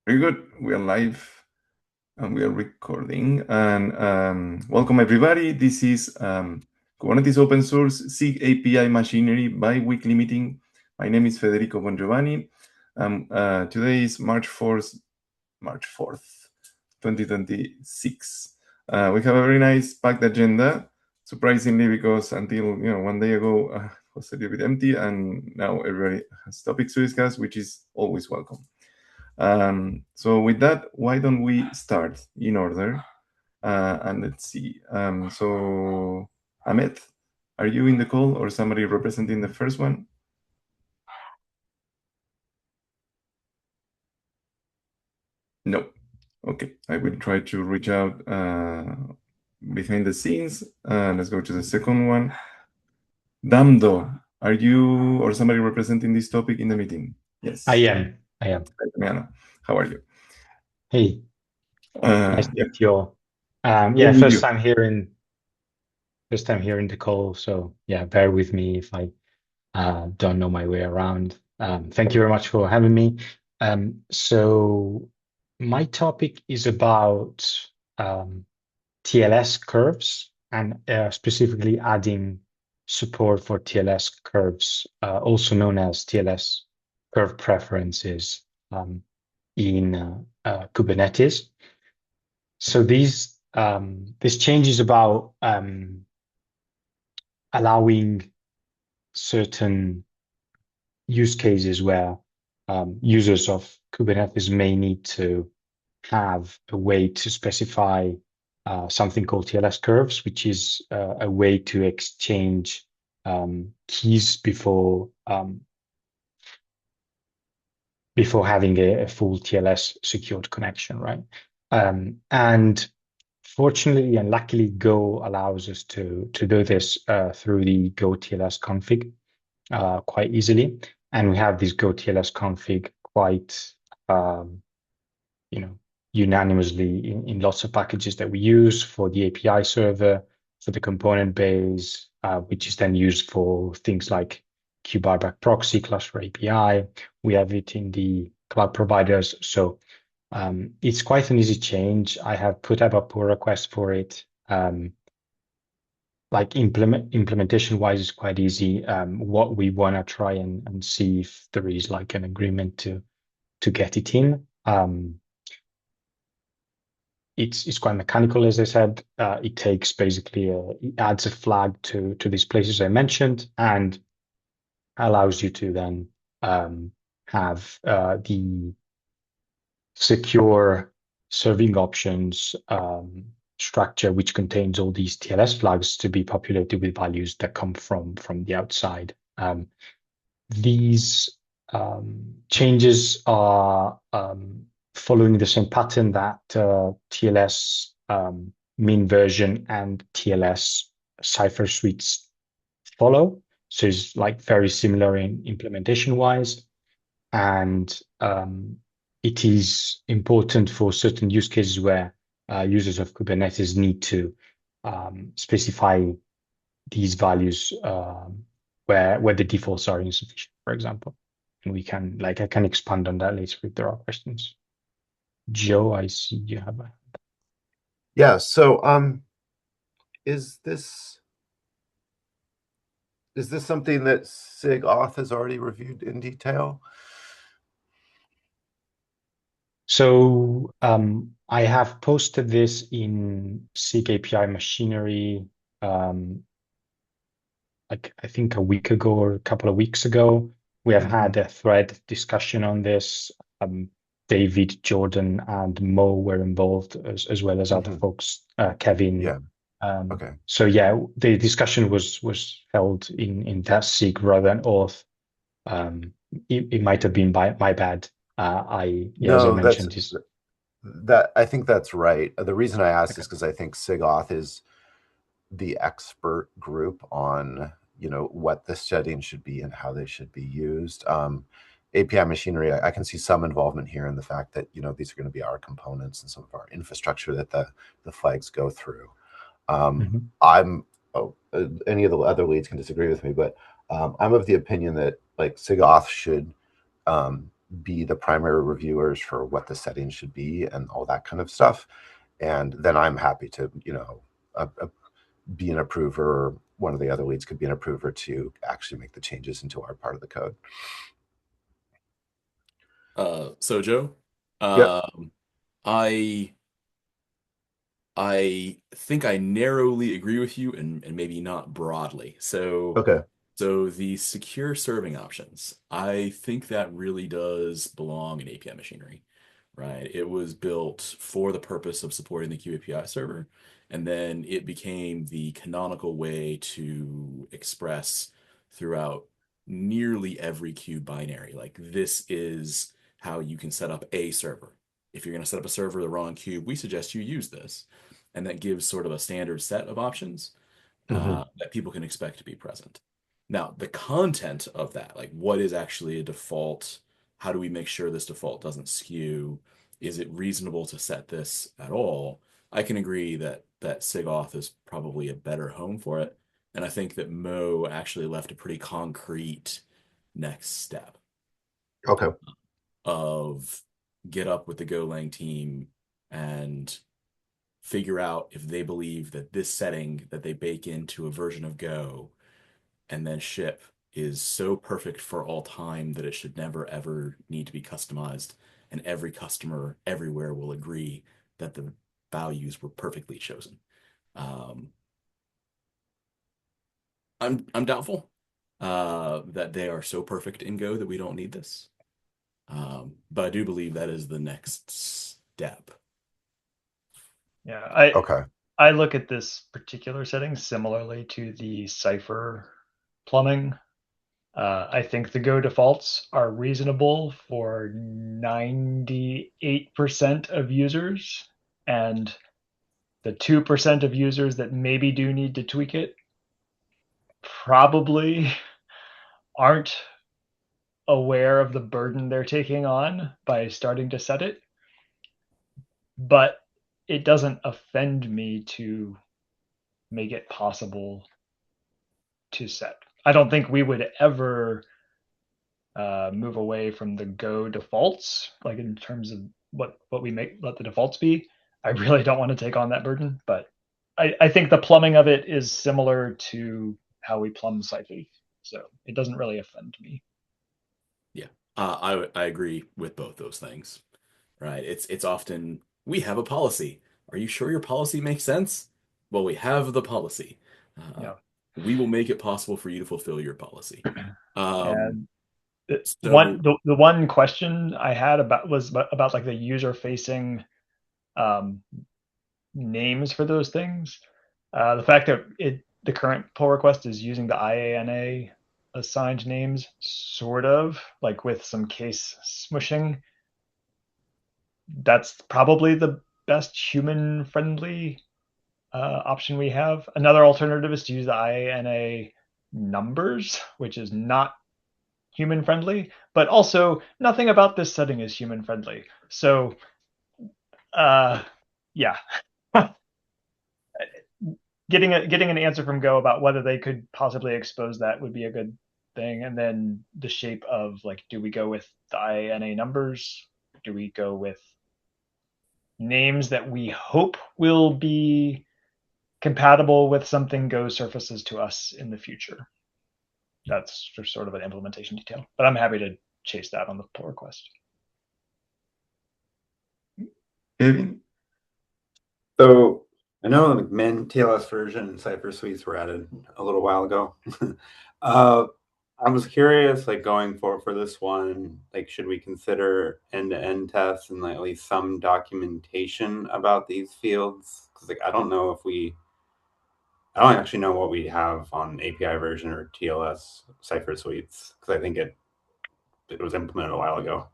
Very good. We are live and we are recording. And welcome everybody. This is Kubernetes Open Source SIG API Machinery bi-weekly meeting. My name is Federico Bongiovanni. Today is March 4th, 2026. We have a very nice packed agenda, surprisingly, because until one day ago it was a little bit empty, and now everybody has topics to discuss, which is always welcome. So with that, why don't we start in order? And let's see. So Amit, are you in the call or somebody representing the first one? No. Okay, I will try to reach out behind the scenes. Let's go to the second one. Damdo, are you or somebody representing this topic in the meeting? Yes. I am. Hi, Damiana. How are you? Hey, nice to Yeah. meet you all. Good with First you. time here in the call, so yeah, bear with me if I don't know my way around. Thank you very much for having me. So my topic is about TLS curves and specifically adding support for TLS curves, also known as TLS curve preferences in Kubernetes. So this change is about allowing certain use cases where users of Kubernetes may need to have a way to specify something called TLS curves, which is a way to exchange keys before having a full TLS secured connection, right? And fortunately and luckily, Go allows us to do this through the Go TLS config quite easily. And we have this Go TLS config quite, unanimously in lots of packages that we use for the API server, for the component base, which is then used for things like Fallback proxy, cluster API. We have it in the cloud providers. So it's quite an easy change. I have put up a pull request for it. Like implementation wise is quite easy. What we want to try and see if there is like an agreement to get it in. It's quite mechanical, as I said. It takes basically it adds a flag to these places I mentioned and allows you to then have the secure serving options structure, which contains all these TLS flags to be populated with values that come from the outside. These changes are following the same pattern that TLS mean version and TLS cipher suites follow. So it's like very similar in implementation wise. And it is important for certain use cases where users of Kubernetes need to specify these values where the defaults are insufficient, for example. And I can expand on that later if there are questions. Joe, I see you have a. Yeah, so is this something that SIG Auth has already reviewed in detail? So I have posted this in SIG API Machinery like I think a week ago or a couple of weeks ago. We have had a thread discussion on this. David, Jordan, and Mo were involved as well as other folks, Kevin. Yeah. Okay. So yeah, the discussion was held in that SIG rather than Auth. It might have been my bad. As I mentioned, I think that's right. The reason I asked is because I think SIG Auth is the expert group on what the settings should be and how they should be used. API Machinery, I can see some involvement here in the fact that these are going to be our components and some of our infrastructure that the flags go through. Any of the other leads can disagree with me, but I'm of the opinion that like SIG Auth should be the primary reviewers for what the settings should be and all that kind of stuff. And then I'm happy to, be an approver, or one of the other leads could be an approver to actually make the changes into our part of the code. So Joe, Yep. I think I narrowly agree with you and maybe not broadly. Okay. So the secure serving options, I think that really does belong in API machinery, right? It was built for the purpose of supporting the QAPI server, and then it became the canonical way to express throughout nearly every cube binary. Like this is how you can set up a server. If you're going to set up a server the wrong cube, we suggest you use this. And that gives sort of a standard set of options that people can expect to be present. Now, the content of that, like what is actually a default? How do we make sure this default doesn't skew? Is it reasonable to set this at all? I can agree that SIG is probably a better home for it. And I think that Mo actually left a pretty concrete next step Okay. of get up with the Golang team and figure out if they believe that this setting that they bake into a version of Go and then ship is so perfect for all time that it should never ever need to be customized, and every customer everywhere will agree that the values were perfectly chosen. I'm doubtful that they are so perfect in Go that we don't need this. But I do believe that is the next step. Yeah, Okay. I look at this particular setting similarly to the Cypher plumbing. I think the Go defaults are reasonable for 98% of users, and the 2% of users that maybe do need to tweak it probably aren't aware of the burden they're taking on by starting to set it. But it doesn't offend me to make it possible to set. I don't think we would ever move away from the Go defaults, like in terms of what we let the defaults be. I really don't want to take on that burden, but I think the plumbing of it is similar to how we plumb Cypher, so it doesn't really offend me. Yeah, I agree with both those things, right? It's often we have a policy. Are you sure your policy makes sense? Well, we have the policy. Yeah. We will make it possible for you to fulfill your policy. And So the one question I had was about like the user facing names for those things. The fact that the current pull request is using the IANA assigned names, sort of like with some case smushing. That's probably the best human friendly option we have. Another alternative is to use the IANA numbers, which is not human friendly, but also nothing about this setting is human friendly. So, yeah. getting an answer from Go about whether they could possibly expose that would be a good thing. And then the shape of like, do we go with the IANA numbers? Do we go with names that we hope will be compatible with something Go surfaces to us in the future? That's just sort of an implementation detail, but I'm happy to chase that on the pull request. Kevin? So I know the Min TLS version and Cypher suites were added a little while ago. I was curious, like going forward for this one, like should we consider end-to-end tests and like at least some documentation about these fields? Because like I don't actually know what we have on API version or TLS Cypher suites because I think it was implemented a while ago.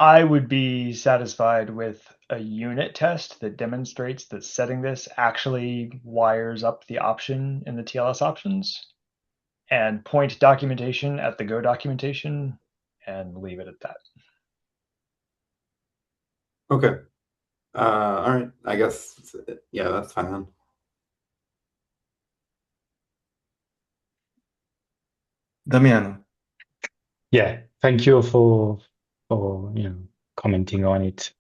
I would be satisfied with a unit test that demonstrates that setting this actually wires up the option in the TLS options, and point documentation at the Go documentation and leave it at that. Okay. All right. I guess, yeah, that's fine then. Damiano? Yeah, Thank you for commenting on it.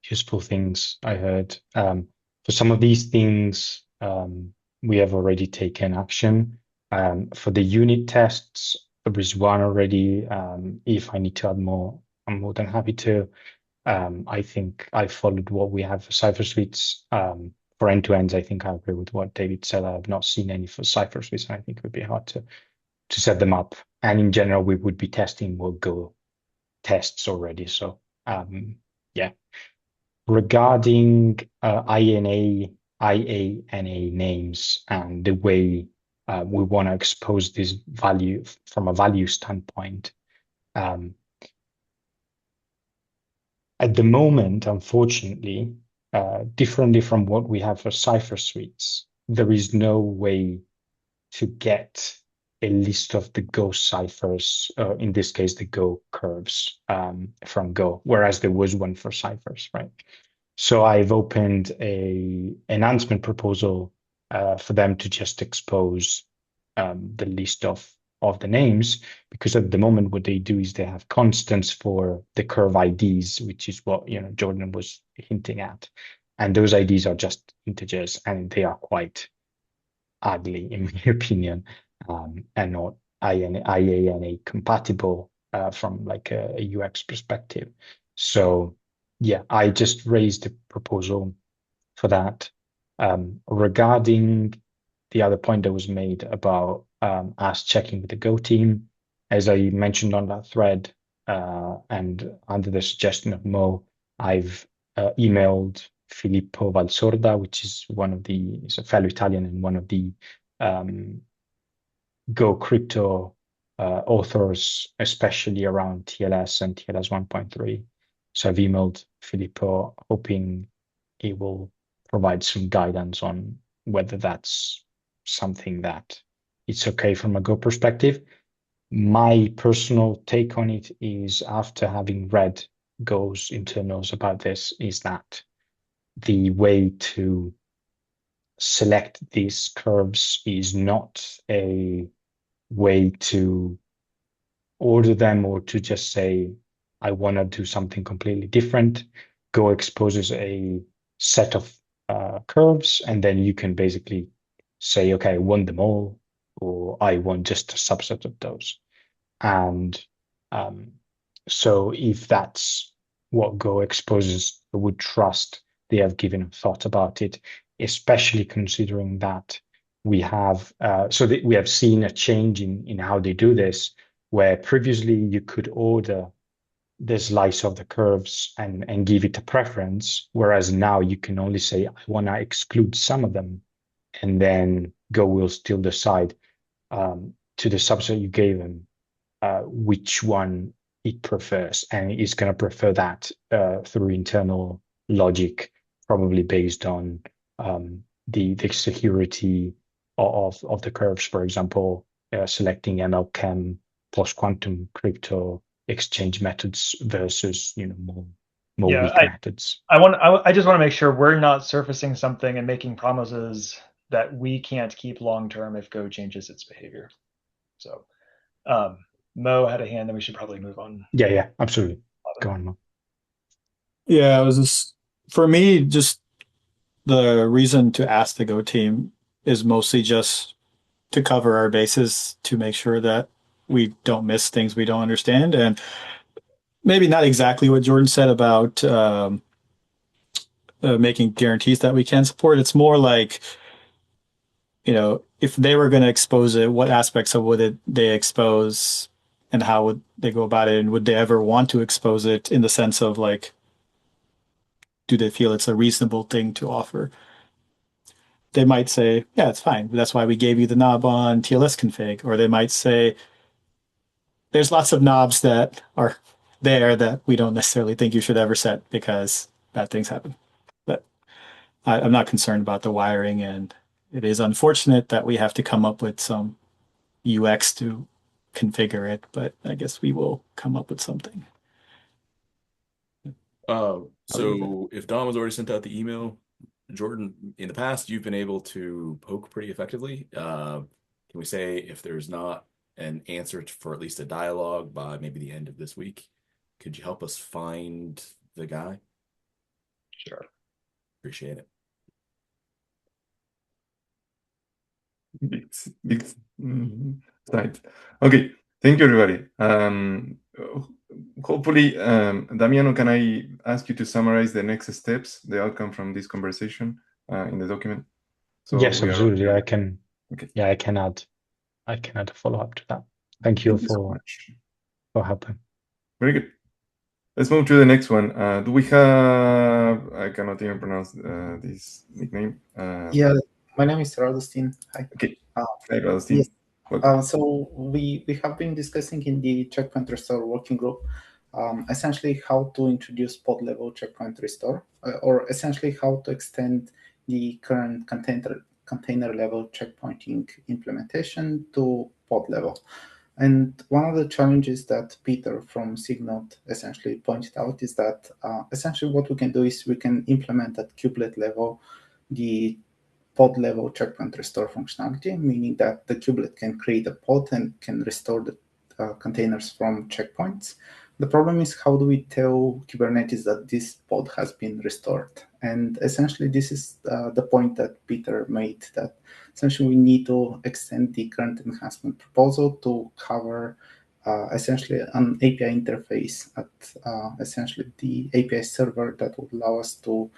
Useful things I heard. For some of these things, we have already taken action. For the unit tests, there is one already. If I need to add more, I'm more than happy to. I think I followed what we have for Cypher Suites. For end-to-ends, I think I agree with what David said. I've not seen any for Cypher Suites, and I think it would be hard to set them up. And in general, we would be testing more Go tests already. So yeah. Regarding IANA names and the way we want to expose this value from a value standpoint. At the moment, unfortunately, differently from what we have for Cypher Suites, there is no way to get a list of the Go ciphers, in this case, the Go curves from Go, whereas there was one for ciphers, right? So I've opened a enhancement proposal for them to just expose the list of the names, because at the moment what they do is they have constants for the curve IDs, which is what Jordan was hinting at, and those IDs are just integers, and they are quite ugly in my opinion, and not IANA compatible from like a UX perspective. So yeah, I just raised a proposal for that. Regarding the other point that was made about us checking with the Go team, as I mentioned on that thread, and under the suggestion of Mo, I've emailed Filippo Valsorda, which is he's a fellow Italian and one of the Go crypto authors, especially around TLS and TLS 1.3. So I've emailed Filippo, hoping he will provide some guidance on whether that's something that it's okay from a Go perspective. My personal take on it is, after having read Go's internals about this, is that the way to select these curves is not a way to order them or to just say, I want to do something completely different. Go exposes a set of curves, and then you can basically say, okay, I want them all, or I want just a subset of those. And so if that's what Go exposes, I would trust they have given thought about it, especially considering that we have we have seen a change in how they do this, where previously you could order the slice of the curves and give it a preference, whereas now you can only say, I want to exclude some of them, and then Go will still decide to the subset you gave them which one it prefers, and it's going to prefer that through internal logic, probably based on the security of the curves. For example, selecting MLChem, post-quantum crypto exchange methods versus more Yeah, weak methods. I just want to make sure we're not surfacing something and making promises that we can't keep long term if Go changes its behavior. So Mo had a hand, then we should probably move on. Yeah, absolutely. Go on, Mo. Yeah, it was just, for me, just the reason to ask the Go team is mostly just to cover our bases, to make sure that we don't miss things we don't understand. And maybe not exactly what Jordan said about making guarantees that we can support. It's more like, if they were going to expose it, what aspects of would they expose, and how would they go about it? And would they ever want to expose it, in the sense of like, do they feel it's a reasonable thing to offer? They might say, yeah, it's fine. That's why we gave you the knob on TLS config. Or they might say, there's lots of knobs that are there that we don't necessarily think you should ever set because bad things happen. But I'm not concerned about the wiring, and it is unfortunate that we have to come up with some UX to configure it, but I guess we will come up with something. So if Dom has already sent out the email, Jordan, in the past, you've been able to poke pretty effectively. Can we say if there's not an answer for at least a dialogue by maybe the end of this week. Could you help us find the guy? Sure. Appreciate it. Big side. Okay, thank you, everybody. Hopefully, Damiano, can I ask you to summarize the next steps, the outcome from this conversation in the document? So yes, we absolutely. are... I can. Okay. Yeah, I can add a follow up to that. Thank you so much for helping. Very good. Let's move to the next one. Do we have? I cannot even pronounce this nickname. Yeah, my name is Radostin. Hi. Okay. Hi, Radostin. Yes. So we have been discussing in the checkpoint restore working group essentially how to introduce pod level checkpoint restore, or essentially how to extend the current container level checkpointing implementation to pod level. And one of the challenges that Peter from SIG essentially pointed out is that essentially what we can do is we can implement at kubelet level the pod level checkpoint restore functionality, meaning that the kubelet can create a pod and can restore the containers from checkpoints. The problem is, how do we tell Kubernetes that this pod has been restored? And essentially, this is the point that Peter made, that essentially we need to extend the current enhancement proposal to cover essentially an API interface at essentially the API server that would allow us to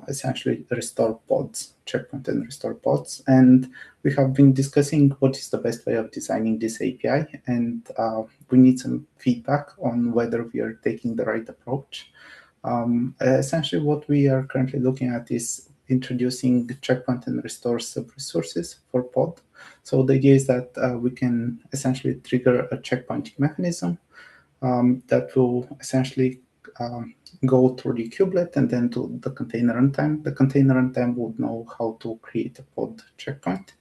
essentially restore pods, checkpoint and restore pods. And we have been discussing what is the best way of designing this API, and we need some feedback on whether we are taking the right approach. Essentially, what we are currently looking at is introducing checkpoint and restore sub-resources for pod. So the idea is that we can essentially trigger a checkpointing mechanism that will essentially go through the kubelet and then to the container runtime. The container runtime would know how to create a pod checkpoint.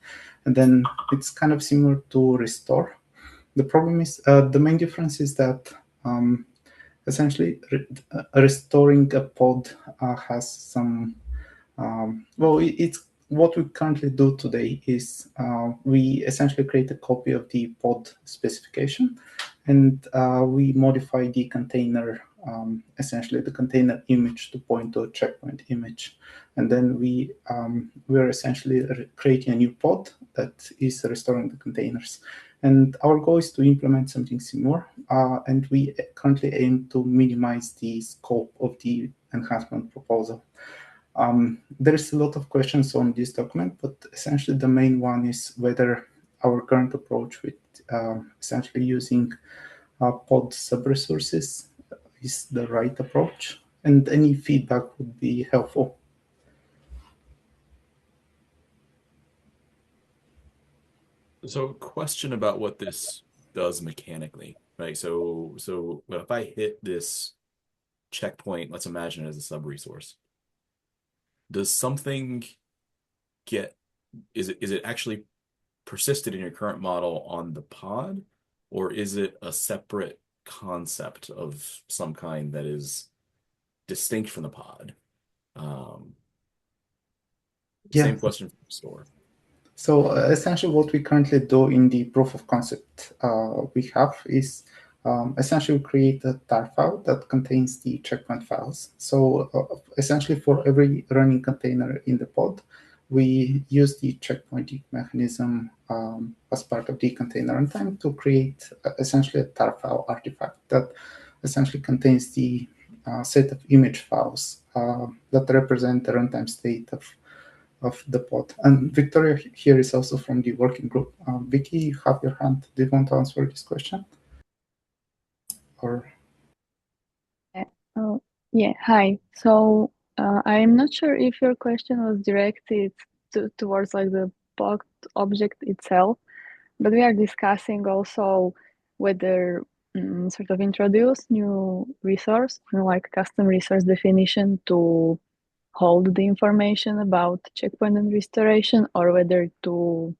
And then it's kind of similar to restore. The problem is, the main difference is that essentially restoring a pod has some, it's what we currently do today is we essentially create a copy of the pod specification, and we modify the container, essentially the container image to point to a checkpoint image. And then we're essentially creating a new pod that is restoring the containers. And our goal is to implement something similar, and we currently aim to minimize the scope of the enhancement proposal. There's a lot of questions on this document, but essentially the main one is whether our current approach with essentially using pod sub-resources is the right approach, and any feedback would be helpful. So, question about what this does mechanically, right? So if I hit this checkpoint, let's imagine it as a sub-resource, does something is it actually persisted in your current model on the pod, or is it a separate concept of some kind that is distinct from the pod? Same question for store. So essentially what we currently do in the proof of concept we have is essentially create a tar file that contains the checkpoint files. So essentially for every running container in the pod, we use the checkpointing mechanism as part of the container runtime to create essentially a tar file artifact that essentially contains the set of image files that represent the runtime state of the pod. And Victoria here is also from the working group. Vicky, you have your hand. Do you want to answer this question? Or yeah, hi. So I'm not sure if your question was directed towards like the pod object itself, but we are discussing also whether sort of introduce new resource, like custom resource definition to hold the information about checkpoint and restoration, or whether to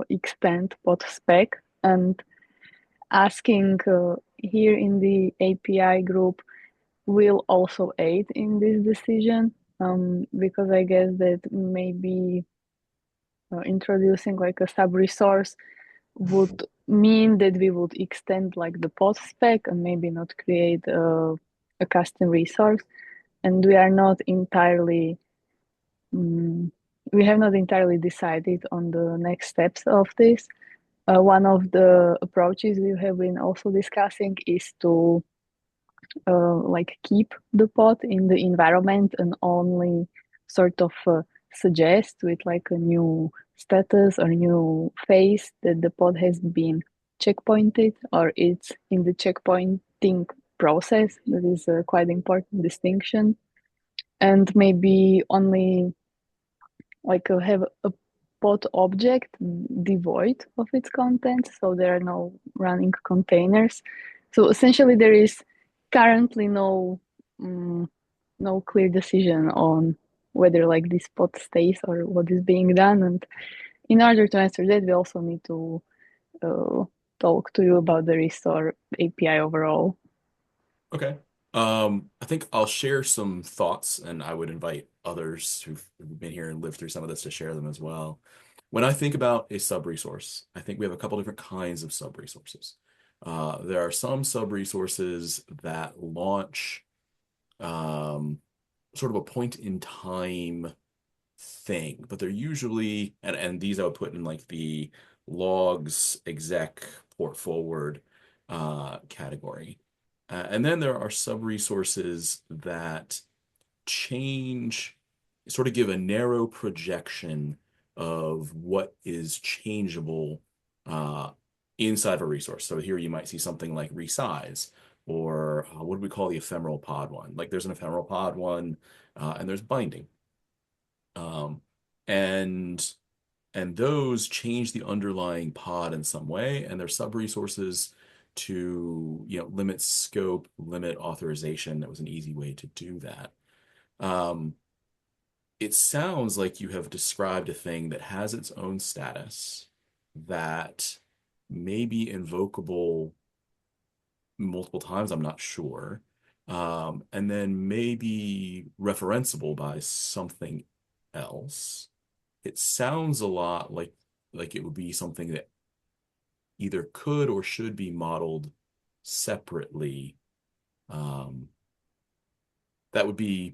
extend pod spec, and asking here in the API group will also aid in this decision, because I guess that maybe introducing like a sub resource would mean that we would extend like the pod spec and maybe not create a custom resource. And we are not entirely, we have not entirely decided on the next steps of this. One of the approaches we have been also discussing is to like keep the pod in the environment and only sort of suggest with like a new status or new phase that the pod has been checkpointed or it's in the checkpointing process. That is a quite important distinction. And maybe only like have a pod object devoid of its content, so there are no running containers. So essentially there is currently no clear decision on whether like this pod stays or what is being done. And in order to answer that, we also need to talk to you about the restore API overall. Okay. I think I'll share some thoughts, and I would invite others who've been here and lived through some of this to share them as well. When I think about a sub-resource, I think we have a couple different kinds of sub-resources. There are some sub-resources that launch sort of a point in time thing, but they're usually, and these I would put in like the logs exec port forward category. And then there are sub-resources that change, sort of give a narrow projection of what is changeable inside of a resource. So here you might see something like resize, or what do we call the ephemeral pod one? Like there's an ephemeral pod one, and there's binding. And those change the underlying pod in some way, and they're sub-resources to limit scope, limit authorization. That was an easy way to do that. It sounds like you have described a thing that has its own status that may be invocable multiple times, I'm not sure, and then maybe referenceable by something else. It sounds a lot like it would be something that either could or should be modeled separately. That would be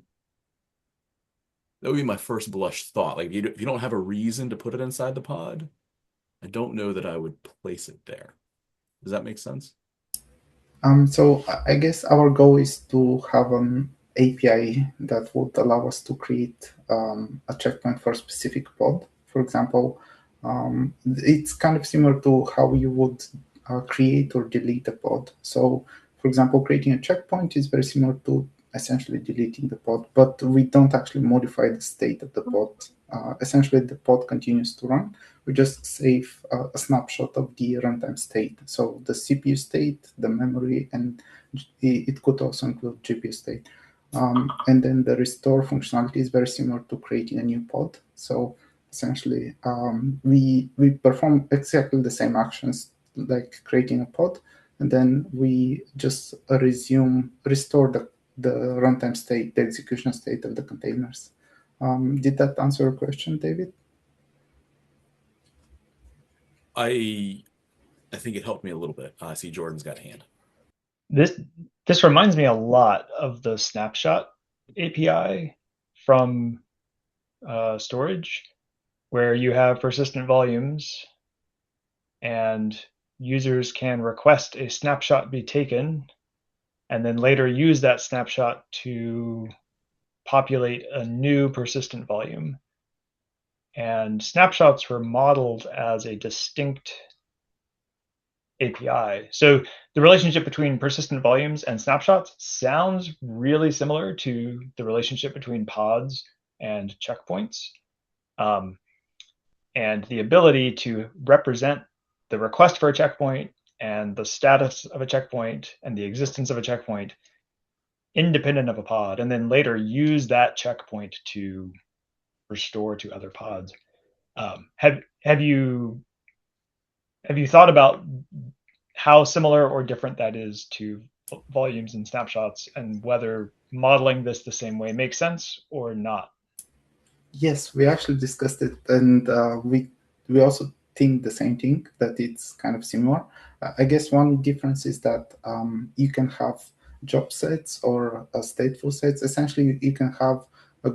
my first blush thought. Like if you don't have a reason to put it inside the pod, I don't know that I would place it there. Does that make sense? So I guess our goal is to have an API that would allow us to create a checkpoint for a specific pod. For example, it's kind of similar to how you would create or delete a pod. So, for example, creating a checkpoint is very similar to essentially deleting the pod, but we don't actually modify the state of the pod. Essentially, the pod continues to run. We just save a snapshot of the runtime state. So the CPU state, the memory, and it could also include GPU state. And then the restore functionality is very similar to creating a new pod. So essentially, we perform exactly the same actions like creating a pod, and then we just restore the runtime state, the execution state of the containers. Did that answer your question, David? I think it helped me a little bit. I see Jordan's got a hand. This reminds me a lot of the snapshot API from storage, where you have persistent volumes and users can request a snapshot be taken and then later use that snapshot to populate a new persistent volume. And snapshots were modeled as a distinct API. So the relationship between persistent volumes and snapshots sounds really similar to the relationship between pods and checkpoints. And the ability to represent the request for a checkpoint and the status of a checkpoint and the existence of a checkpoint independent of a pod, and then later use that checkpoint to restore to other pods. Have you thought about how similar or different that is to volumes and snapshots, and whether modeling this the same way makes sense or not? Yes, we actually discussed it, and we also think the same thing, that it's kind of similar. I guess one difference is that you can have job sets or stateful sets. Essentially, you can have a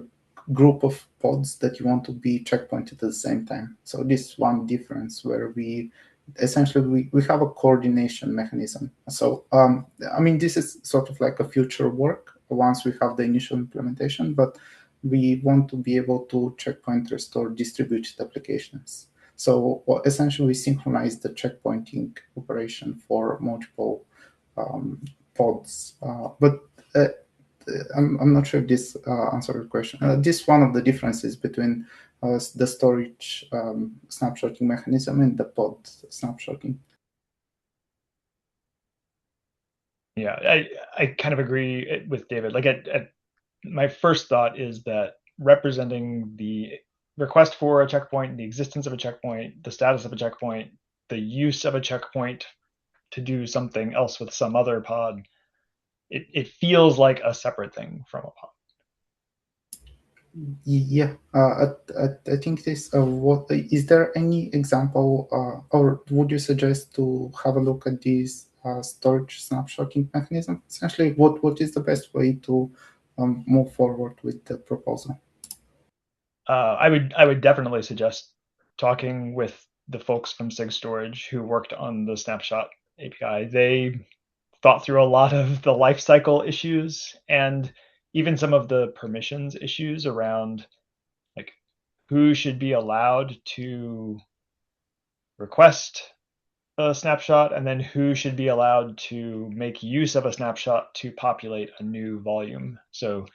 group of pods that you want to be checkpointed at the same time. So this is one difference where we essentially we have a coordination mechanism. So I mean, this is sort of like a future work once we have the initial implementation, but we want to be able to checkpoint restore distributed applications. So essentially we synchronize the checkpointing operation for multiple pods. But I'm not sure if this answered the question. This is one of the differences between the storage snapshotting mechanism and the pod snapshotting. Yeah, I kind of agree with David. Like, my first thought is that representing the request for a checkpoint, the existence of a checkpoint, the status of a checkpoint, the use of a checkpoint to do something else with some other pod, it feels like a separate thing from a pod. Yeah, I think this. What is there any example, or would you suggest to have a look at this storage snapshotting mechanism? Essentially, what is the best way to move forward with the proposal? I would definitely suggest talking with the folks from SIG Storage who worked on the snapshot API. They thought through a lot of the lifecycle issues and even some of the permissions issues around, like, who should be allowed to request a snapshot and then who should be allowed to make use of a snapshot to populate a new volume. So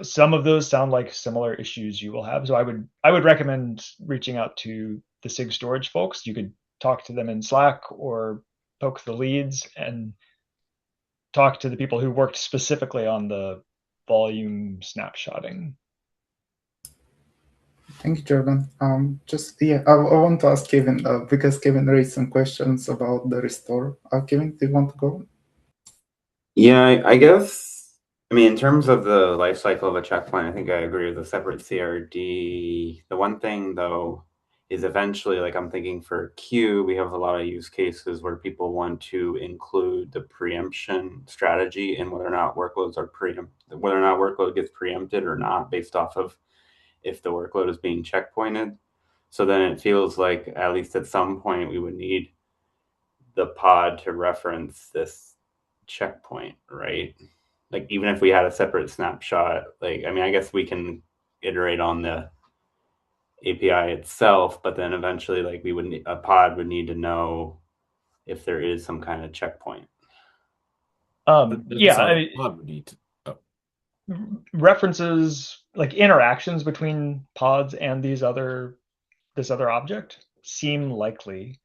some of those sound like similar issues you will have. So I would recommend reaching out to the SIG Storage folks. You could talk to them in Slack or poke the leads and talk to the people who worked specifically on the volume snapshotting. Thank you, Jordan. I want to ask Kevin because Kevin raised some questions about the restore. Kevin, do you want to go? Yeah, I guess, I mean, in terms of the life cycle of a checkpoint, I think I agree with the separate CRD. The one thing, though, is eventually, like, I'm thinking for Q, we have a lot of use cases where people want to include the preemption strategy in whether or not workloads are whether or not workload gets preempted or not based off of if the workload is being checkpointed. So then it feels like at least at some point we would need the pod to reference this checkpoint, right? Like, even if we had a separate snapshot, like, I mean, I guess we can iterate on the API itself, but then eventually, like, a pod would need to know if there is some kind of checkpoint. Yeah, I mean, pod would need to. References, like interactions between pods and this other object seem likely,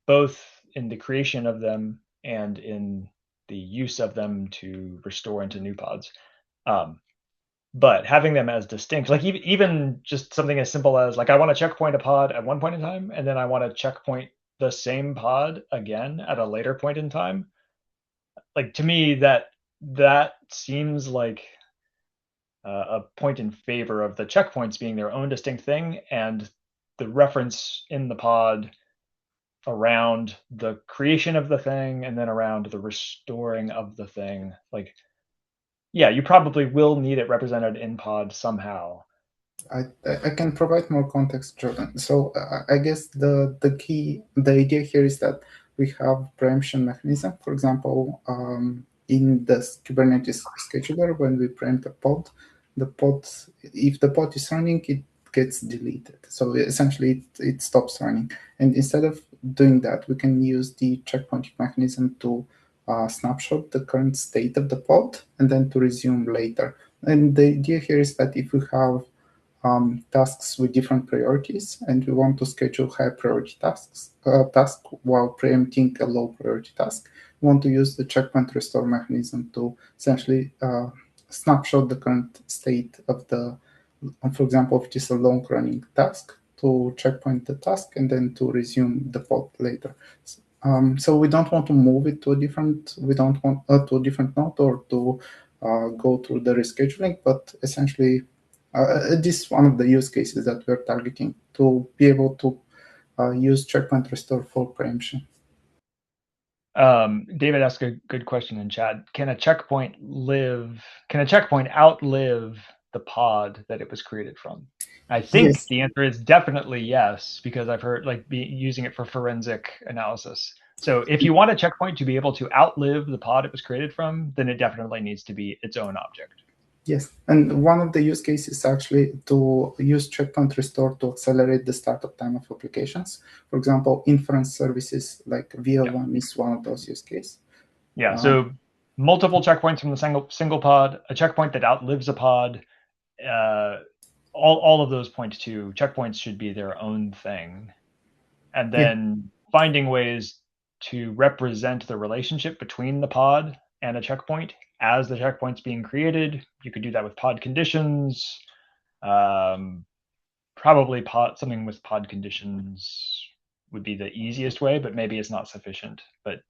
both in the creation of them and in the use of them to restore into new pods. But having them as distinct, like even just something as simple as, like, I want to checkpoint a pod at one point in time, and then I want to checkpoint the same pod again at a later point in time. Like, to me, that seems like a point in favor of the checkpoints being their own distinct thing, and the reference in the pod around the creation of the thing and then around the restoring of the thing. Like, yeah, you probably will need it represented in pod somehow. I can provide more context, Jordan. So I guess the idea here is that we have preemption mechanism. For example, in the Kubernetes scheduler, when we preempt a pod, if the pod is running, it gets deleted. So essentially, it stops running. And instead of doing that, we can use the checkpointing mechanism to snapshot the current state of the pod and then to resume later. And the idea here is that if we have tasks with different priorities, and we want to schedule high priority task while preempting a low priority task, we want to use the checkpoint restore mechanism to essentially snapshot the current state of the, for example, if it is a long running task, to checkpoint the task and then to resume the pod later. So we don't want to move it to a different, to a different node or to go through the rescheduling, but essentially This is one of the use cases that we're targeting, to be able to use checkpoint restore for preemption. David asked a good question in chat. Can a checkpoint outlive the pod that it was created from? I think Yes. the answer is definitely yes, because I've heard using it for forensic analysis. So if you want a checkpoint to be able to outlive the pod it was created from, then it definitely needs to be its own object. Yes, and one of the use cases is actually to use checkpoint restore to accelerate the startup time of applications. For example, inference services like VL1 is one of those use cases. Yeah, so multiple checkpoints from the single pod, a checkpoint that outlives a pod, all of those point to checkpoints should be their own thing. And then finding ways to represent the relationship between the pod and a checkpoint as the checkpoint's being created. You could do that with pod conditions. Probably something with pod conditions would be the easiest way, but maybe it's not sufficient. But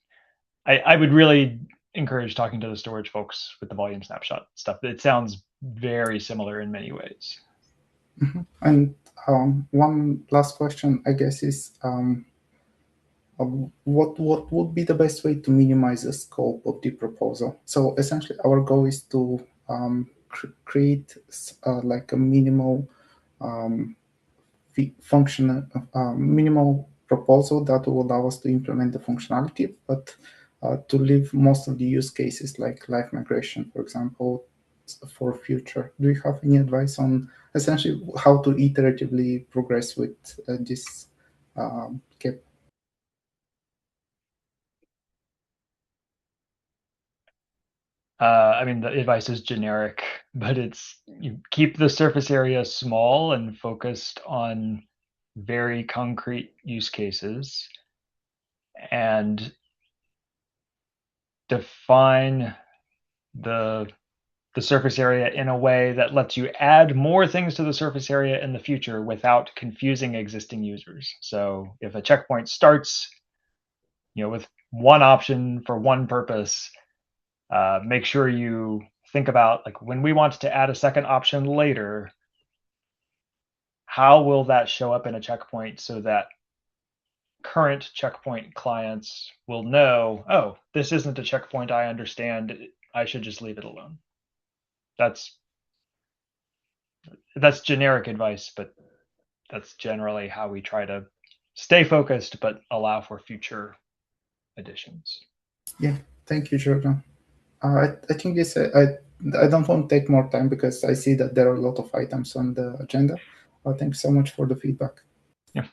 I would really encourage talking to the storage folks with the volume snapshot stuff. It sounds very similar in many ways. Mm-hmm. And one last question, I guess, is what would be the best way to minimize the scope of the proposal? So essentially, our goal is to create like a minimal minimal proposal that will allow us to implement the functionality, but to leave most of the use cases like live migration, for example, for future. Do you have any advice on essentially how to iteratively progress with this cap? I mean, the advice is generic, but it's you keep the surface area small and focused on very concrete use cases, and define the surface area in a way that lets you add more things to the surface area in the future without confusing existing users. So if a checkpoint starts, with one option for one purpose, make sure you think about, like, when we want to add a second option later, how will that show up in a checkpoint so that current checkpoint clients will know, oh, this isn't a checkpoint I understand, I should just leave it alone. That's generic advice, but that's generally how we try to stay focused but allow for future additions. Yeah, thank you, Jordan. I think this I don't want to take more time because I see that there are a lot of items on the agenda. Thanks so much for the feedback. Yeah.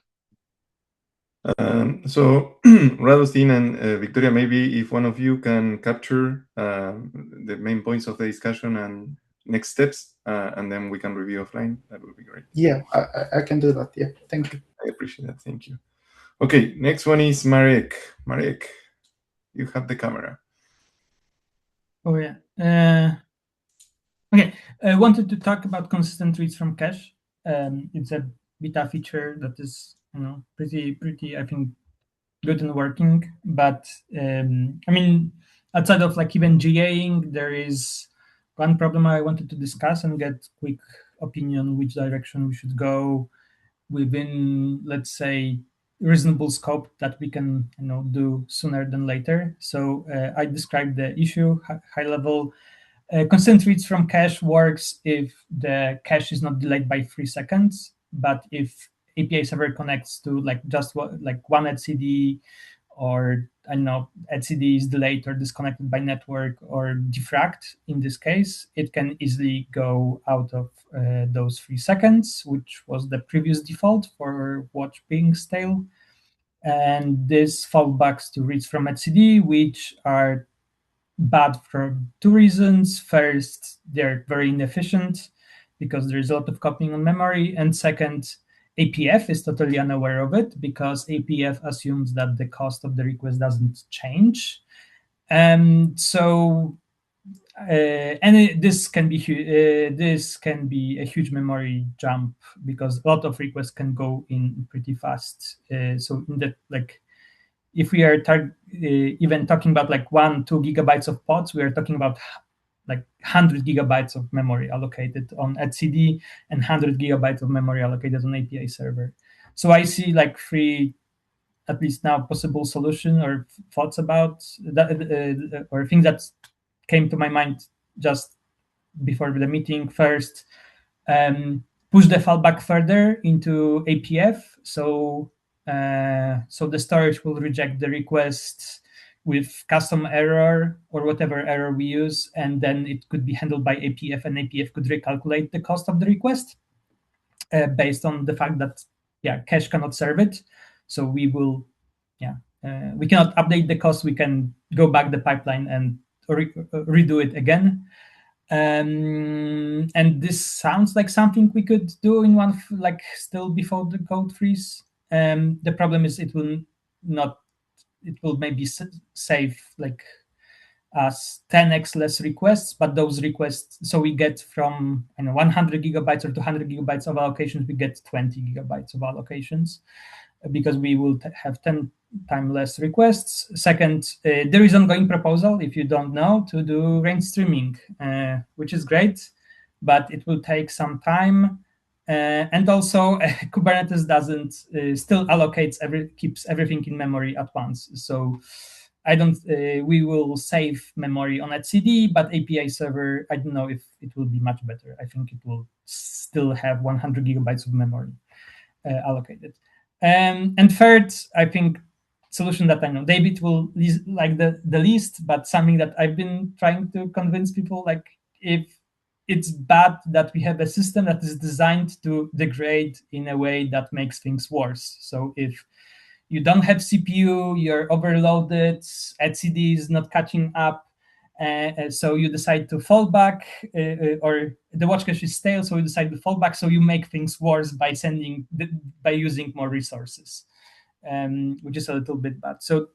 So Radostin and Victoria, maybe if one of you can capture the main points of the discussion and next steps, and then we can review offline, that would be great. Yeah, I can do that. Yeah, thank you. I appreciate that. Thank you. Okay, next one is Marek. Marek, you have the camera. Oh, yeah. Okay, I wanted to talk about consistent reads from cache. It's a beta feature that is, pretty, I think, good and working. But I mean, outside of like even GAing, there is one problem I wanted to discuss and get quick opinion which direction we should go within, let's say, reasonable scope that we can do sooner than later. So I described the issue high level. Constant reads from cache works if the cache is not delayed by 3 seconds, but if API server connects to just one etcd, or I don't know, etcd is delayed or disconnected by network or defragged, in this case, it can easily go out of those 3 seconds, which was the previous default for watch being stale. And this fallbacks to reads from etcd, which are bad for 2 reasons. First, they're very inefficient because there's a lot of copying on memory. And second, APF is totally unaware of it because APF assumes that the cost of the request doesn't change. So this can be a huge memory jump because a lot of requests can go in pretty fast. So in that, if we are even talking about 1-2 gigabytes of pods, we are talking about like 100 gigabytes of memory allocated on etcd and 100 gigabytes of memory allocated on API server. So I see like three, at least now, possible solution or thoughts about that, or things that came to my mind just before the meeting. First, push the fallback further into APF, so the storage will reject the request with custom error or whatever error we use, and then it could be handled by APF, and APF could recalculate the cost of the request based on the fact that cache cannot serve it. So we will we cannot update the cost. We can go back the pipeline and redo it again. And this sounds like something we could do in one, like still before the code freeze. The problem is it will maybe save like us 10x less requests, but those requests, so we get from 100 gigabytes or 200 gigabytes of allocations, we get 20 gigabytes of allocations because we will have 10 times less requests. Second, there is ongoing proposal, if you don't know, to do range streaming, which is great, but it will take some time. And also, Kubernetes doesn't still allocates keeps everything in memory at once. So I don't. We will save memory on etcd, but API server, I don't know if it will be much better. I think it will still have 100 gigabytes of memory allocated. And third, I think solution that I know David will like the least, but something that I've been trying to convince people, like if it's bad that we have a system that is designed to degrade in a way that makes things worse. So if you don't have CPU, you're overloaded, etcd is not catching up, so you decide to fall back, or the watch cache is stale, so you decide to fall back, so you make things worse by using more resources, which is a little bit bad. So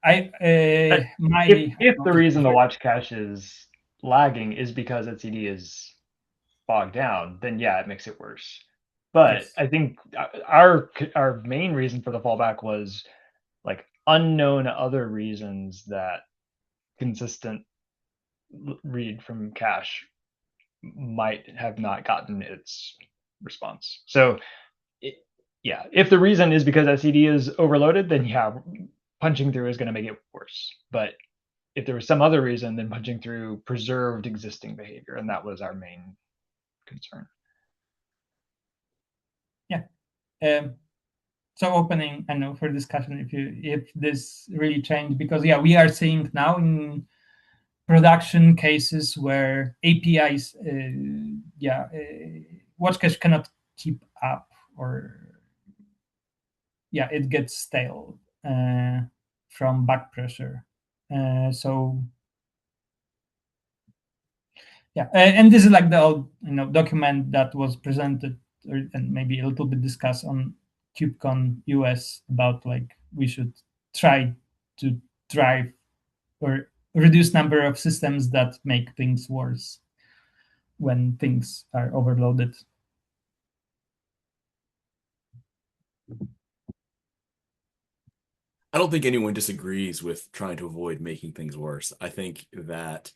if the reason the watch cache is lagging is because etcd is bogged down, then yeah, it makes it worse. But yes. I think our main reason for the fallback was like unknown other reasons that consistent read from cache might have not gotten its response. So if the reason is because etcd is overloaded, then yeah, punching through is going to make it worse. But if there was some other reason, then punching through preserved existing behavior, and that was our main concern. So opening, I know, for discussion if this really changed, because we are seeing now in production cases where APIs, watch cache cannot keep up, or it gets stale from back pressure. So and this is like the old document that was presented and maybe a little bit discussed on KubeCon US about like we should try to drive or reduce number of systems that make things worse when things are overloaded. I don't think anyone disagrees with trying to avoid making things worse. I think that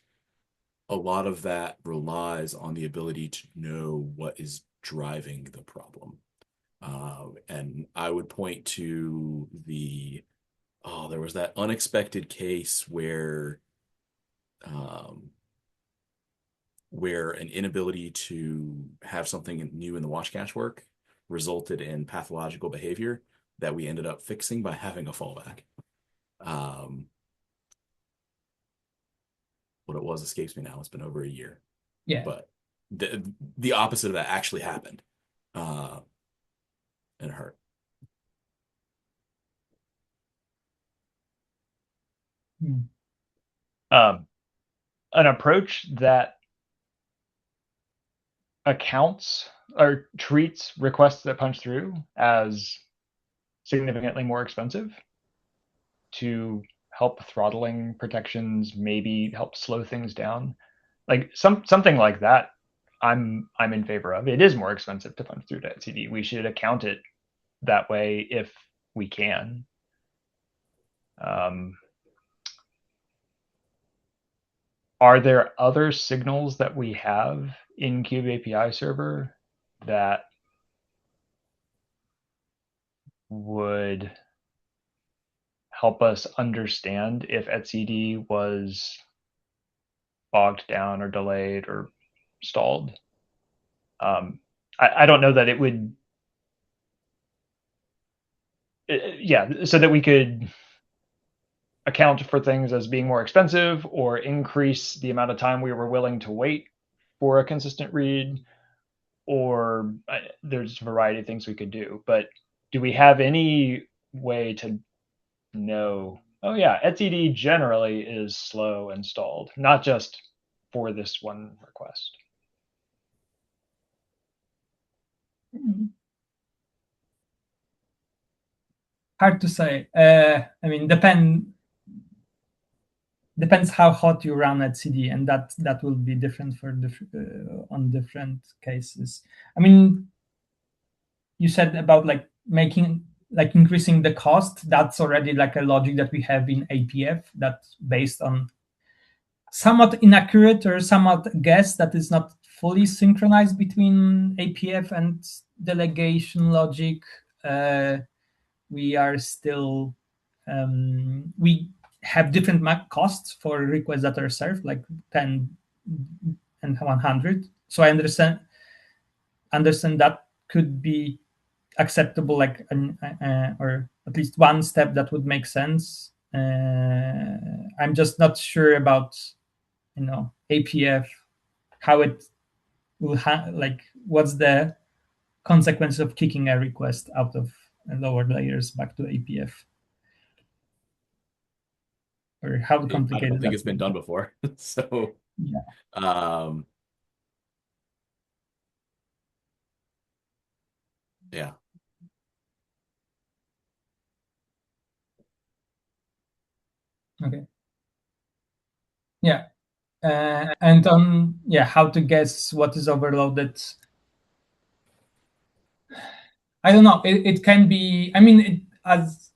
a lot of that relies on the ability to know what is driving the problem. And I would point to there was that unexpected case where an inability to have something new in the watch cache work resulted in pathological behavior that we ended up fixing by having a fallback. What it was escapes me now. It's been over a year. Yeah. But the opposite of that actually happened. And it hurt. An approach that accounts or treats requests that punch through as significantly more expensive to help throttling protections, maybe help slow things down, like something like that. I'm in favor of. It is more expensive to punch through to etcd. We should account it that way if we can. are there other signals that we have in Kube API server that would help us understand if etcd was bogged down or delayed or stalled? I don't know that it would. Yeah, so that we could account for things as being more expensive or increase the amount of time we were willing to wait for a consistent read, or there's a variety of things we could do. But do we have any way to know, oh yeah, etcd generally is slow and stalled, not just for this one request? Hard to say. I mean, depends how hot you run etcd, and that will be different for on different cases. I mean, you said about like increasing the cost. That's already like a logic that we have in APF that's based on somewhat inaccurate or somewhat guess that is not fully synchronized between APF and delegation logic. We are still we have different costs for requests that are served, like 10 and 100. So I understand that could be acceptable, like or at least one step that would make sense. I'm just not sure about APF, how it will like what's the consequence of kicking a request out of lower layers back to APF, or how complicated. I don't think it's been done before. So yeah. Yeah. Okay. Yeah. And on how to guess what is overloaded. I don't know. It can be. I mean, as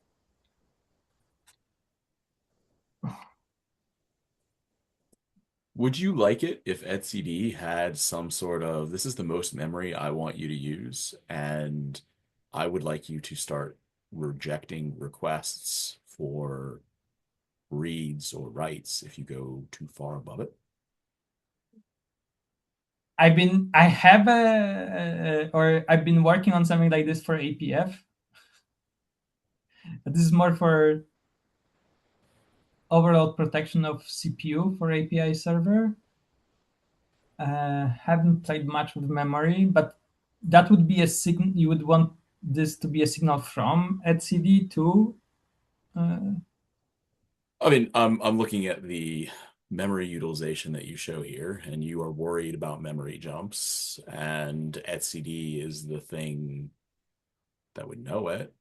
would you like it if etcd had some sort of, this is the most memory I want you to use, and I would like you to start rejecting requests for reads or writes if you go too far above it? I've been working on something like this for APF. This is more for overall protection of CPU for API server. Haven't played much with memory, but that would be a signal. You would want this to be a signal from etcd too. I mean, I'm looking at the memory utilization that you show here, and you are worried about memory jumps, and etcd is the thing that would know it.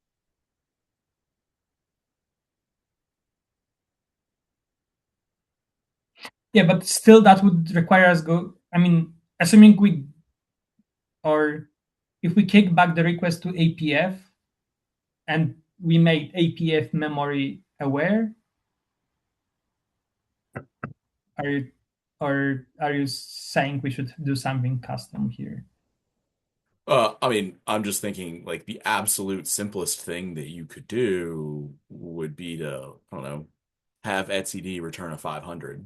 Yeah, but still that would require us I mean, assuming if we kick back the request to APF and we made APF memory aware, are you saying we should do something custom here? I mean, I'm just thinking like the absolute simplest thing that you could do would be to, I don't know, have etcd return a 500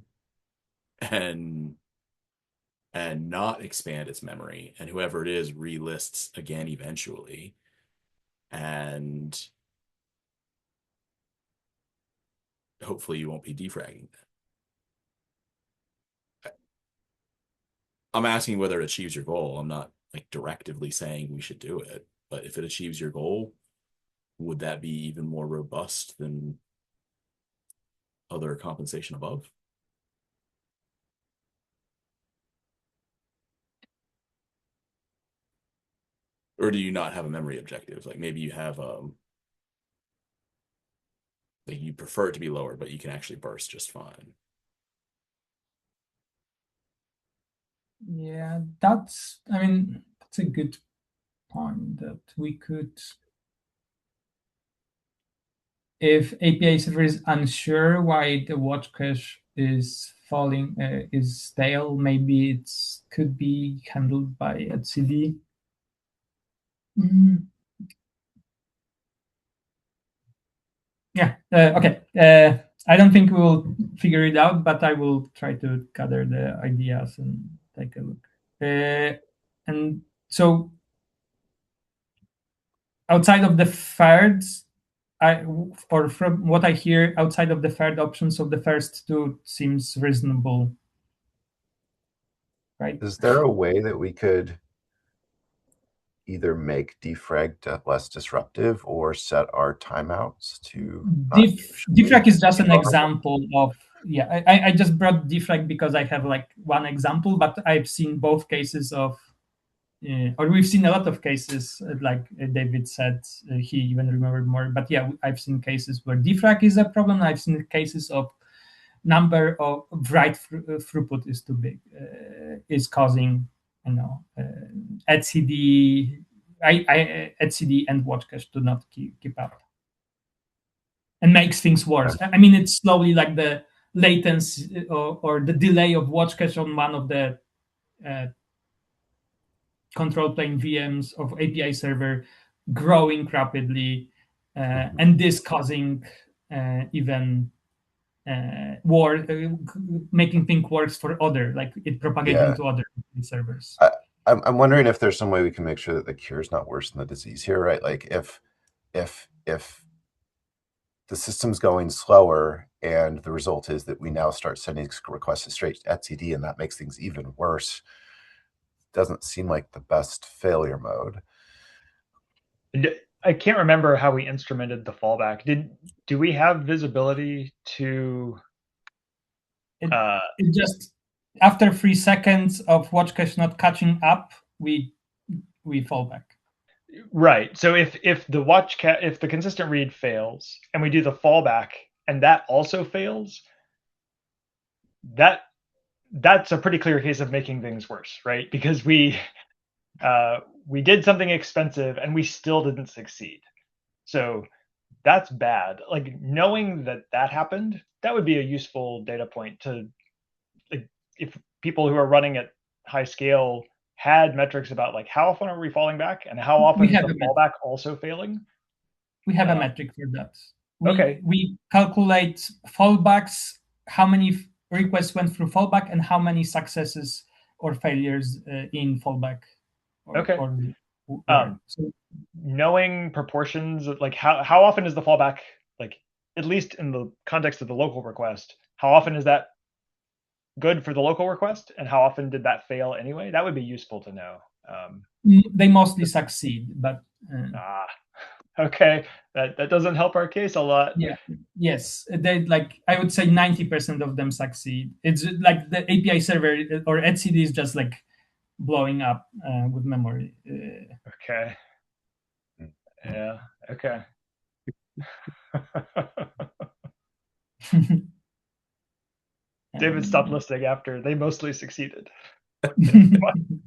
and not expand its memory, and whoever it is relists again eventually, and hopefully you won't be defragging that. I'm asking whether it achieves your goal. I'm not like directively saying we should do it, but if it achieves your goal, would that be even more robust than other compensation above? Or do you not have a memory objective? Like maybe you have like you prefer it to be lower, but you can actually burst just fine. Yeah, that's a good point that we could, if API server is unsure why the watch cache is falling, is stale. Maybe it could be handled by etcd. Yeah. Okay. I don't think we will figure it out, but I will try to gather the ideas and take a look. And so, outside of the thirds, or from what I hear, outside of the third options of the first two seems reasonable, right? Is there a way that we could either make defrag less disruptive or set our timeouts to defrag is just an example of, yeah, I just brought defrag because I have like one example, but I've seen both cases of, or we've seen a lot of cases, like David said, he even remembered more, but yeah, I've seen cases where defrag is a problem. I've seen cases of number of write throughput is too big, is causing, etcd, etcd and watch cache do not keep up, and makes things worse. I mean, it's slowly like the latency or the delay of watch cache on one of the control plane VMs of API server growing rapidly, and this causing even making things worse for other, like it propagating to other servers. I'm wondering if there's some way we can make sure that the cure is not worse than the disease here, right? Like if the system's going slower and the result is that we now start sending requests straight to etcd, and that makes things even worse, doesn't seem like the best failure mode. I can't remember how we instrumented the fallback. Do we have visibility to it just after 3 seconds of watch cache not catching up, we fall back. Right. So if the consistent read fails and we do the fallback and that also fails, that's a pretty clear case of making things worse, right? Because we did something expensive and we still didn't succeed. So that's bad. Like, knowing that happened, that would be a useful data point to, like, if people who are running at high scale had metrics about like how often are we falling back and how often is the fallback also failing. We have a metric for that. Okay. We calculate fallbacks, how many requests went through fallback and how many successes or failures in fallback. Okay. So knowing proportions, like how often is the fallback, like at least in the context of the local request, how often is that good for the local request and how often did that fail anyway? That would be useful to know. They mostly succeed, but okay, that doesn't help our case a lot. Yeah. Yes, they, like, I would say 90% of them succeed. It's like the API server or etcd is just like blowing up with memory. Okay. Yeah. Okay. David stopped listening after they mostly succeeded.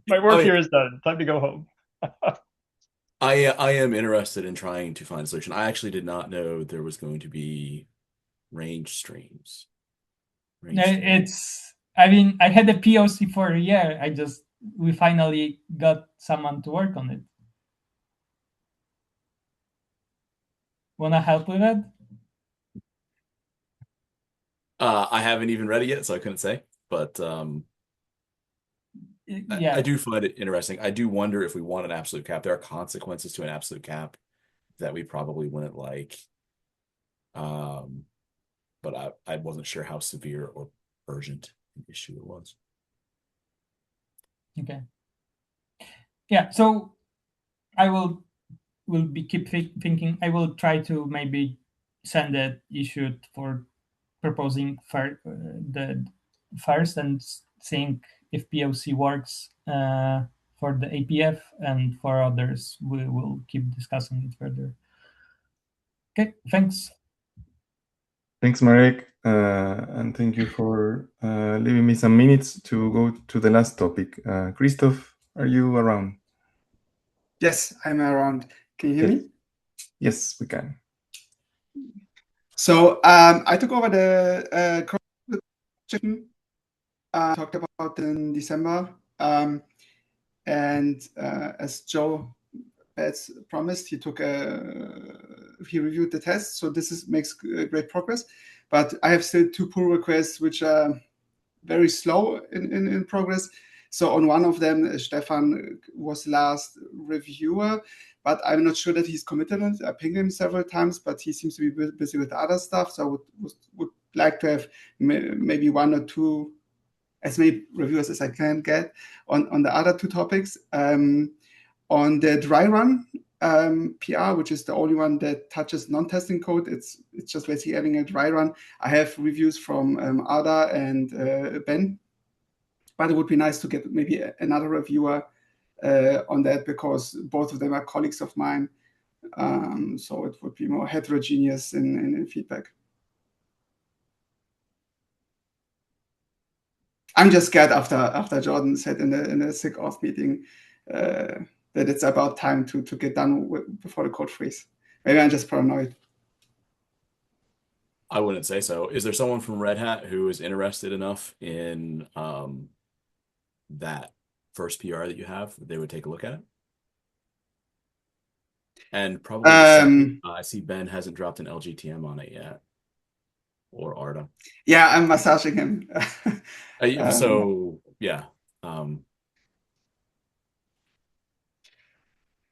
My work here is done. Time to go home. I am interested in trying to find a solution. I actually did not know there was going to be range streams. I mean, I had a POC for a year. We finally got someone to work on it. Wanna help with it? I haven't even read it yet, so I couldn't say. But yeah, I do find it interesting. I do wonder if we want an absolute cap. There are consequences to an absolute cap that we probably wouldn't like. But I wasn't sure how severe or urgent an issue it was. Okay. Yeah, so I will keep thinking. I will try to maybe send an issue for proposing the first and seeing if POC works for the APF, and for others we will keep discussing it further. Okay, thanks. Thanks, Marek, and thank you for leaving me some minutes to go to the last topic. Christoph, are you around? Yes, I'm around. Can you hear me? Yes, we can. So I took over the talked about in December. And as Joe has promised, he reviewed the test. So this makes great progress. But I have still 2 pull requests, which are very slow in progress. So on one of them, Stefan was last reviewer, but I'm not sure that he's committed on it. I pinged him several times, but he seems to be busy with other stuff. So I would like to have maybe 1 or 2, as many reviewers as I can get on the other 2 topics. On the dry run PR, which is the only one that touches non-testing code, it's just basically having a dry run. I have reviews from Ada and Ben, but it would be nice to get maybe another reviewer on that, because both of them are colleagues of mine. So it would be more heterogeneous in feedback. I'm just scared after Jordan said in the SIG off meeting that it's about time to get done before the code freeze. Maybe I'm just paranoid. I wouldn't say so. Is there someone from Red Hat who is interested enough in that first PR that you have that they would take a look at it? And probably I see Ben hasn't dropped an LGTM on it yet, or Arda. Yeah, I'm massaging him. So yeah.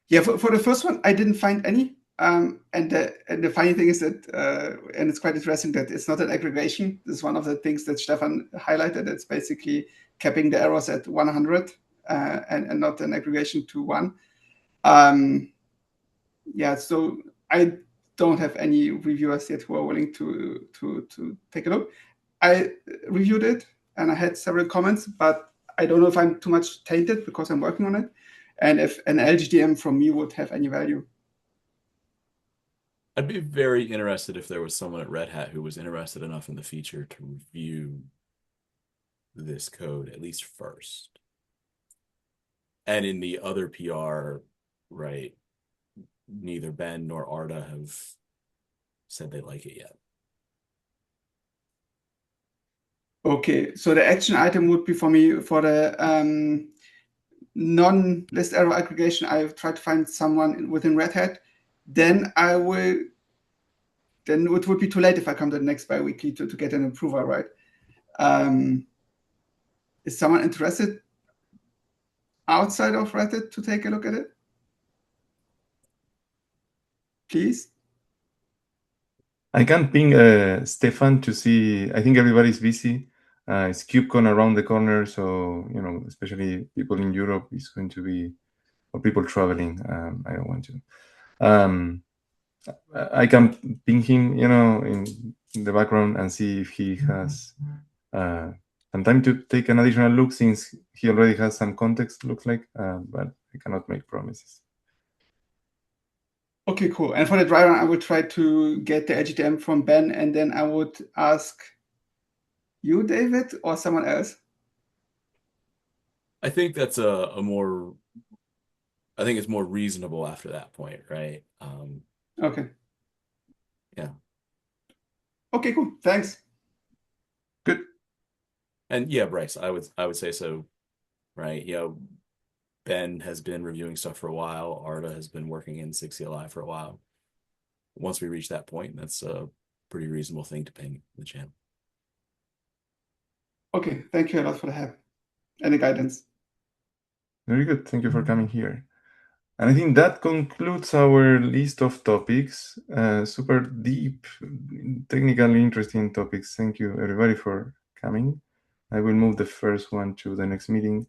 Yeah, for the first one, I didn't find any. And the funny thing is that, and it's quite interesting that it's not an aggregation. This is one of the things that Stefan highlighted. It's basically capping the errors at 100 and not an aggregation to 1. Yeah, so I don't have any reviewers yet who are willing to take a look. I reviewed it and I had several comments, but I don't know if I'm too much tainted because I'm working on it, and if an LGTM from me would have any value. I'd be very interested if there was someone at Red Hat who was interested enough in the feature to review this code at least first. And in the other PR, right, neither Ben nor Arda have said they like it yet. Okay, so the action item would be for me for the non-list error aggregation. I've tried to find someone within Red Hat. Then it would be too late if I come to the next bi-weekly to get an approval, right? Is someone interested outside of Red Hat to take a look at it? Please. I can ping Stefan to see. I think everybody's busy. It's KubeCon around the corner, so especially people in Europe is going to be, or people traveling. I don't want to. I can ping him, in the background and see if he has some time to take an additional look, since he already has some context, looks like, but I cannot make promises. Okay, cool. And for the dry run, I would try to get the LGTM from Ben, and then I would ask you, David, or someone else. I think that's I think it's more reasonable after that point, right? Okay. Yeah. Okay, cool. Thanks. Good. And yeah, Bryce, I would say so, right? Ben has been reviewing stuff for a while. Arda has been working in SIG CLI for a while. Once we reach that point, that's a pretty reasonable thing to ping the channel. Okay, thank you a lot for the help and the guidance. Very good. Thank you for coming here. And I think that concludes our list of topics. Super deep, technically interesting topics. Thank you, everybody, for coming. I will move the first one to the next meeting.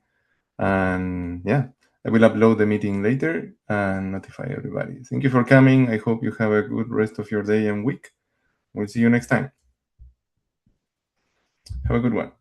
And yeah, I will upload the meeting later and notify everybody. Thank you for coming. I hope you have a good rest of your day and week. We'll see you next time. Have a good one.